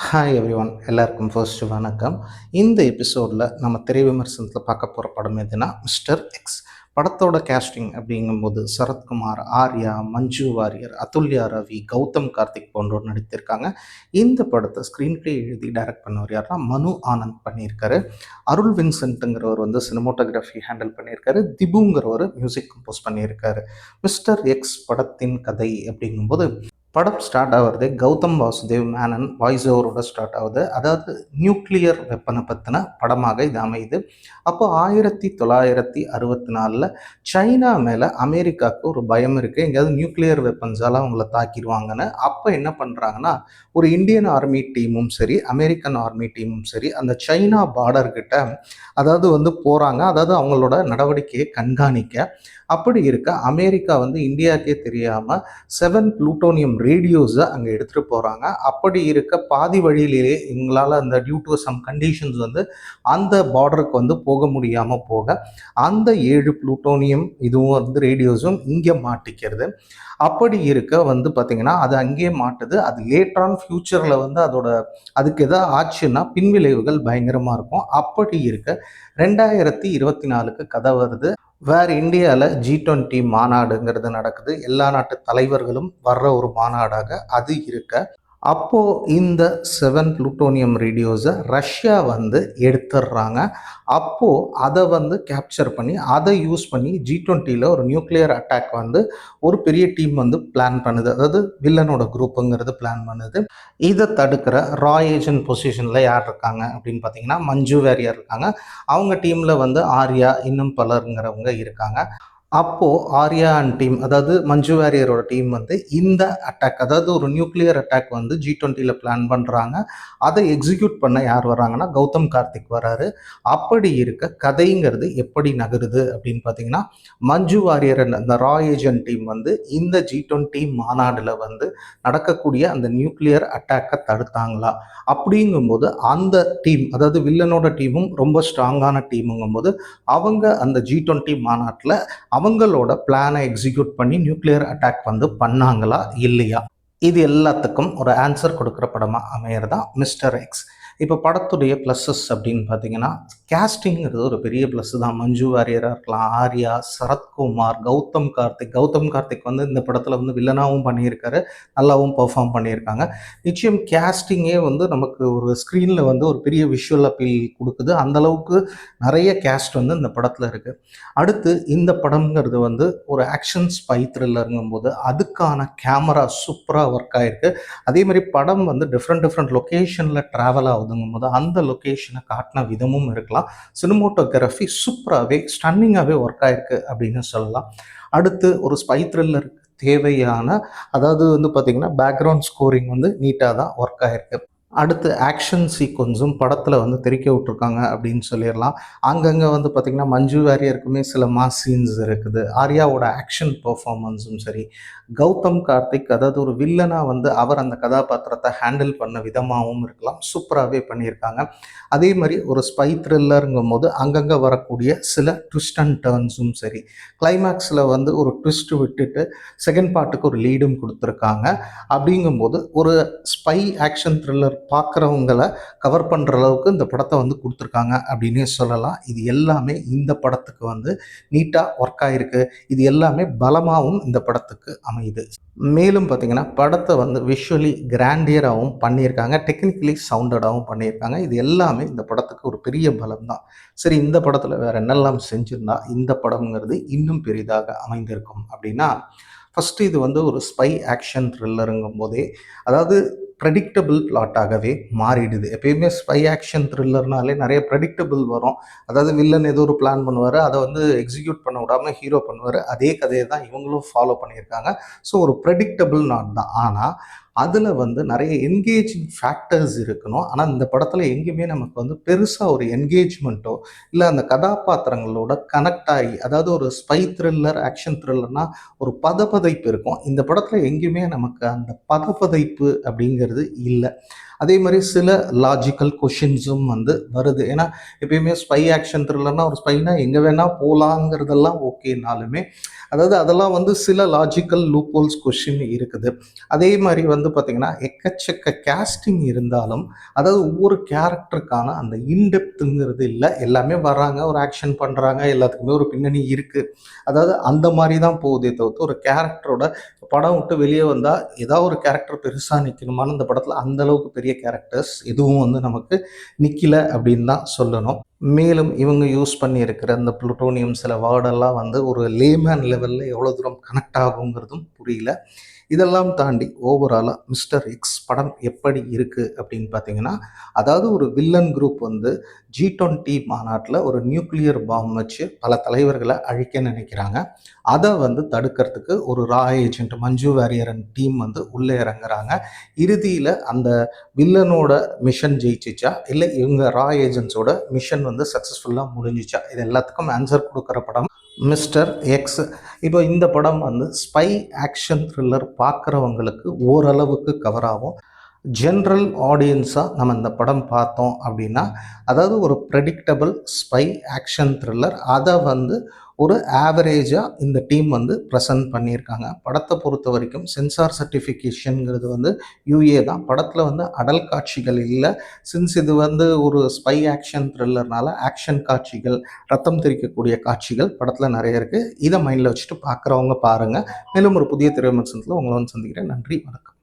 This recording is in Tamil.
ஹாய் எவ்ரிஒன் எல்லாருக்கும் ஃபர்ஸ்ட் வணக்கம். இந்த எபிசோடில் நம்ம திரை விமர்சனத்தில் பார்க்க போகிற படம் எதுனா மிஸ்டர் எக்ஸ். படத்தோட கேஸ்டிங் அப்படிங்கும்போது சரத்குமார், ஆர்யா, மஞ்சு வாரியர், அதுல்யா ரவி, கௌதம் கார்த்திக் போன்றோர் நடித்திருக்காங்க. இந்த படத்தை ஸ்க்ரீன் பிளே எழுதி டைரக்ட் பண்ணவர் யாருன்னா மனு ஆனந்த் பண்ணியிருக்காரு. அருள் வின்சென்ட்டுங்கிறவர் வந்து சினிமோட்டோகிராஃபி ஹேண்டில் பண்ணியிருக்காரு. திபுங்கிறவர் மியூசிக் கம்போஸ் பண்ணியிருக்காரு. மிஸ்டர் எக்ஸ் படத்தின் கதை அப்படிங்கும்போது படம் ஸ்டார்ட் ஆகிறது கௌதம் வாசுதேவ் மேனன் வாய்ஸ் ஓவரோட ஸ்டார்ட் ஆகுது. அதாவது நியூக்ளியர் வெப்பனை பற்றின படமாக இது அமையுது. அப்போ 1964 சைனா மேலே அமெரிக்காவுக்கு ஒரு பயம் இருக்குது, எங்கேயாவது நியூக்ளியர் வெப்பன்ஸால் அவங்கள தாக்கிடுவாங்கன்னு. அப்போ என்ன பண்ணுறாங்கன்னா, ஒரு இந்தியன் ஆர்மி டீமும் சரி அமெரிக்கன் ஆர்மி டீமும் சரி அந்த சைனா பார்டர்கிட்ட அதாவது வந்து போகிறாங்க. அதாவது அவங்களோட நடவடிக்கையை கண்காணிக்க. அப்படி இருக்க அமெரிக்கா வந்து இந்தியாவுக்கே தெரியாமல் 7 புளூட்டோனியம் ரேடியோஸை அங்கே எடுத்துகிட்டு போகிறாங்க. அப்படி இருக்க பாதி வழியிலேயே இவங்களால் அந்த டியூ டு சம் கண்டிஷன்ஸ் வந்து அந்த பார்டருக்கு வந்து போக முடியாமல் போக அந்த 7 புளூட்டோனியம் இதுவும் வந்து ரேடியோஸும் இங்கே மாட்டிக்கிறது. அப்படி இருக்க வந்து பார்த்திங்கன்னா அது அங்கேயே மாட்டுது. அது லேட்டரான் ஃப்யூச்சரில் வந்து அதுக்கு எதாவது ஆச்சுன்னா பின்விளைவுகள் பயங்கரமாக இருக்கும். அப்படி இருக்க 2024க்கு கதை வருது. வேறு இந்தியாவில் G20 மாநாடுங்கிறது நடக்குது. எல்லா நாட்டு தலைவர்களும் வர்ற ஒரு மாநாடாக அது இருக்க, அப்போது இந்த 7 புளூட்டோனியம் ரேடியோஸை ரஷ்யா வந்து எடுத்துடுறாங்க. அப்போது அதை வந்து கேப்சர் பண்ணி அதை யூஸ் பண்ணி G20யில் ஒரு நியூக்ளியர் அட்டாக் வந்து ஒரு பெரிய டீம் வந்து பிளான் பண்ணுது. அதாவது வில்லனோட குரூப்புங்கிறது பிளான் பண்ணுது. இதை தடுக்கிற ரா ஏஜென்ட் பொசிஷனில் யார் இருக்காங்க அப்படின்னு பார்த்தீங்கன்னா மஞ்சு வாரியர் இருக்காங்க. அவங்க டீமில் வந்து ஆர்யா இன்னும் பலருங்கிறவங்க இருக்காங்க. அப்போது ஆர்யா அண்ட் டீம், அதாவது மஞ்சு வாரியரோட டீம் வந்து இந்த அட்டாக், அதாவது ஒரு நியூக்ளியர் அட்டாக் வந்து G20யில் பிளான் பண்ணுறாங்க. அதை எக்ஸிக்யூட் பண்ண யார் வராங்கன்னா கௌதம் கார்த்திக் வராரு. அப்படி இருக்க கதைங்கிறது எப்படி நகருது அப்படின்னு பார்த்தீங்கன்னா, மஞ்சு வாரியர் அந்த ரா ஏஜென்ட் டீம் வந்து இந்த G20 மாநாடில் வந்து நடக்கக்கூடிய அந்த நியூக்ளியர் அட்டாக்கை தடுத்தாங்களா அப்படிங்கும்போது அந்த டீம், அதாவது வில்லனோட டீமும் ரொம்ப ஸ்ட்ராங்கான டீமுங்கும்போது அவங்க அந்த G20 மாநாட்டில் அவங்களோட பிளானை எக்ஸிக்யூட் பண்ணி நியூக்ளியர் அட்டாக் வந்து பண்ணாங்களா இல்லையா, இது எல்லாத்துக்கும் ஒரு ஆன்சர் கொடுக்குற படமாக அமையறதா மிஸ்டர் எக்ஸ். இப்போ படத்துடைய ப்ளஸ்ஸஸ் அப்படின்னு பார்த்தீங்கன்னா, கேஸ்டிங்கிறது ஒரு பெரிய ப்ளஸ் தான். மஞ்சு வாரியராக இருக்கலாம், ஆர்யா, சரத்குமார், கௌதம் கார்த்திக் வந்து இந்த படத்தில் வந்து வில்லனாகவும் பண்ணியிருக்காரு, நல்லாவும் பர்ஃபார்ம் பண்ணியிருக்காங்க. நிச்சயம் கேஸ்டிங்கே வந்து நமக்கு ஒரு ஸ்க்ரீனில் வந்து ஒரு பெரிய விஷுவல் அப்பீல் கொடுக்குது. அந்தளவுக்கு நிறைய கேஸ்ட் வந்து இந்த படத்தில் இருக்குது. அடுத்து இந்த படம்ங்கிறது வந்து ஒரு ஆக்ஷன் ஸ்பை த்ரில்லருங்கும் போது அதுக்கான கேமரா சூப்பராக ஒர்க் ஆகிருக்கு. அதே மாதிரி படம் வந்து டிஃப்ரெண்ட் லொக்கேஷனில் ட்ராவல் ஆகுதுங்கும் போது அந்த லொக்கேஷனை காட்டின விதமும் இருக்கலாம். சினிமோட்டோகிராஃபி சூப்பராகவே ஸ்டன்னிங்காகவே ஒர்க் ஆகிருக்கு அப்படின்னு சொல்லலாம். அடுத்து ஒரு ஸ்பை த்ரில்லருக்கு தேவையான, அதாவது வந்து பார்த்திங்கன்னா பேக்ரவுண்ட் ஸ்கோரிங் வந்து நீட்டாக தான் ஒர்க் ஆகிருக்கு. அடுத்து ஆக்ஷன் சீக்வன்ஸும் படத்தில் வந்து தெறிக்க விட்ருக்காங்க அப்படின்னு சொல்லிடலாம். அங்கங்கே வந்து பார்த்திங்கன்னா மஞ்சு வாரியருக்குமே சில மாஸ் சீன்ஸ் இருக்குது. ஆர்யாவோட ஆக்ஷன் பர்ஃபார்மன்ஸும் சரி, கௌதம் கார்த்திக் அதாவது ஒரு வில்லனாக வந்து அவர் அந்த கதாபாத்திரத்தை ஹேண்டில் பண்ண விதமாகவும் இருக்கலாம், சூப்பராகவே பண்ணியிருக்காங்க. அதே மாதிரி ஒரு ஸ்பை த்ரில்லருங்கும் போது அங்கங்கே வரக்கூடிய சில ட்விஸ்ட் அண்ட் டர்ன்ஸும் சரி, கிளைமேக்ஸில் வந்து ஒரு ட்விஸ்ட் விட்டுட்டு செகண்ட் பார்ட்டுக்கு ஒரு லீடும் கொடுத்துருக்காங்க. அப்படிங்கும்போது ஒரு ஸ்பை ஆக்ஷன் த்ரில்லர் பார்க்குறவங்கள கவர் பண்ணுற அளவுக்கு இந்த படத்தை வந்து கொடுத்துருக்காங்க அப்படின்னே சொல்லலாம். இது எல்லாமே இந்த படத்துக்கு வந்து நீட்டாக ஒர்க் ஆகிருக்கு. இது எல்லாமே பலமாகவும் இந்த படத்துக்கு அமையுது. மேலும் பார்த்திங்கன்னா படத்தை வந்து விஷுவலி கிராண்டியராகவும் பண்ணியிருக்காங்க, டெக்னிக்கலி சவுண்டடாகவும் பண்ணியிருக்காங்க. இது எல்லாமே இந்த படத்துக்கு ஒரு பெரிய பலம் தான். சரி, இந்த படத்தில் வேறு என்னெல்லாம் செஞ்சுருந்தா இந்த படம்ங்கிறது இன்னும் பெரிதாக அமைந்திருக்கும் அப்படின்னா, ஃபஸ்ட்டு இது வந்து ஒரு ஸ்பை ஆக்ஷன் த்ரில்லருங்கும் போதே, அதாவது ப்ரெடிக்டபிள் பிளாட்டாகவே மாறிடுது. எப்பயுமே ஸ்பை ஆக்ஷன் த்ரில்லர்னாலே நிறைய ப்ரெடிக்டபிள் வரும். அதாவது வில்லன் ஏதோ ஒரு பிளான் பண்ணுவார், அதை வந்து எக்ஸிக்யூட் பண்ண விடாமல் ஹீரோ பண்ணுவார். அதே கதையை தான் இவங்களும் ஃபாலோ பண்ணியிருக்காங்க. ஸோ ஒரு ப்ரெடிக்டபிள் நாட் தான். ஆனால் அதில் வந்து நிறைய என்கேஜிங் ஃபேக்டர்ஸ் இருக்கணும். ஆனால் இந்த படத்தில் எங்கேயுமே நமக்கு வந்து பெருசாக ஒரு என்கேஜ்மெண்ட்டோ இல்லை அந்த கதாபாத்திரங்களோட கனெக்ட் ஆகி, அதாவது ஒரு ஸ்பை த்ரில்லர் ஆக்ஷன் த்ரில்லர்னால் ஒரு பதப்பதைப்பு இருக்கும். இந்த படத்தில் எங்கேயுமே நமக்கு அந்த பதப்பதைப்பு அப்படிங்கிறது இல்லை. அதே மாதிரி சில லாஜிக்கல் கொஷின்ஸும் வந்து வருது. ஏன்னா எப்பயுமே ஸ்பை ஆக்ஷன் த்ரில்லர்னா ஒரு ஸ்பைனா எங்கே வேணால் போகலாங்கிறதெல்லாம் ஓகேனாலுமே அதாவது அதெல்லாம் வந்து சில லாஜிக்கல் லூப்போல்ஸ் கொஷின் இருக்குது. அதே மாதிரி வந்து பார்த்திங்கன்னா எக்கச்சக்க கேஸ்டிங் இருந்தாலும் அதாவது ஒவ்வொரு கேரக்டருக்கான அந்த இன்டெப்த்துங்கிறது இல்லை. எல்லாமே வர்றாங்க, ஒரு ஆக்ஷன் பண்ணுறாங்க, எல்லாத்துக்குமே ஒரு பின்னணி இருக்குது. அதாவது அந்த மாதிரி தான் போகுதே தவிர்த்து ஒரு கேரக்டரோட படம் விட்டு வெளியே வந்தால் ஏதாவது ஒரு கேரக்டர் பெருசாக நிற்கணுமான்னு இந்த படத்தில் அந்தளவுக்கு பெரிய கேரக்டர்ஸ் எதுவும் வந்து நமக்கு நிற்கல அப்படின்னு தான் சொல்லணும். மேலும் இவங்க யூஸ் பண்ணியிருக்கிற இந்த புளுட்டோனியம் சில வேர்டெல்லாம் வந்து ஒரு லேமேன் லெவலில் எவ்வளோ தூரம் கனெக்ட் ஆகுங்கிறதும் புரியல. இதெல்லாம் தாண்டி ஓவராலாக மிஸ்டர் எக்ஸ் படம் எப்படி இருக்குது அப்படின்னு பார்த்தீங்கன்னா, அதாவது ஒரு வில்லன் குரூப் வந்து G20 மாநாட்டில் ஒரு நியூக்ளியர் பாம் வச்சு பல தலைவர்களை அழிக்க நினைக்கிறாங்க. அதை வந்து தடுக்கிறதுக்கு ஒரு ரா ஏஜென்ட் மஞ்சு வாரியரன் டீம் வந்து உள்ளே இறங்குறாங்க. இறுதியில் அந்த வில்லனோட மிஷன் ஜெயிச்சிச்சா இல்லை இவங்க ரா ஏஜென்ட்ஸோட மிஷன் வந்து சக்ஸஸ்ஃபுல்லாக முடிஞ்சிச்சா, இது எல்லாத்துக்கும் ஆன்சர் கொடுக்குற படம் மிஸ்டர் எக்ஸ். இப்போ இந்த படம் வந்து ஸ்பை ஆக்ஷன் த்ரில்லர் பார்க்குறவங்களுக்கு ஓரளவுக்கு கவர் ஆகும். ஜென்ரல் ஆடியன்ஸாக நம்ம இந்த படம் பார்த்தோம் அப்படின்னா, அதாவது ஒரு ப்ரெடிக்டபிள் ஸ்பை ஆக்ஷன் த்ரில்லர் அதை வந்து ஒரு ஆவரேஜாக இந்த டீம் வந்து ப்ரெசன்ட் பண்ணியிருக்காங்க. படத்தை பொறுத்த வரைக்கும் சென்சார் சர்டிஃபிகேஷனுங்கிறது வந்து யூஏ தான். படத்தில் வந்து அடல் காட்சிகள் இல்லை. சின்ஸ் இது வந்து ஒரு ஸ்பை ஆக்ஷன் த்ரில்லர்னால ஆக்ஷன் காட்சிகள், ரத்தம் தெரிக்கக்கூடிய காட்சிகள் படத்தில் நிறைய இருக்குது. இதை மைண்டில் வச்சுட்டு பார்க்குறவங்க பாருங்கள். மேலும் ஒரு புதிய திரை விமர்சனத்தில் உங்களை வந்து சந்திக்கிறேன். நன்றி, வணக்கம்.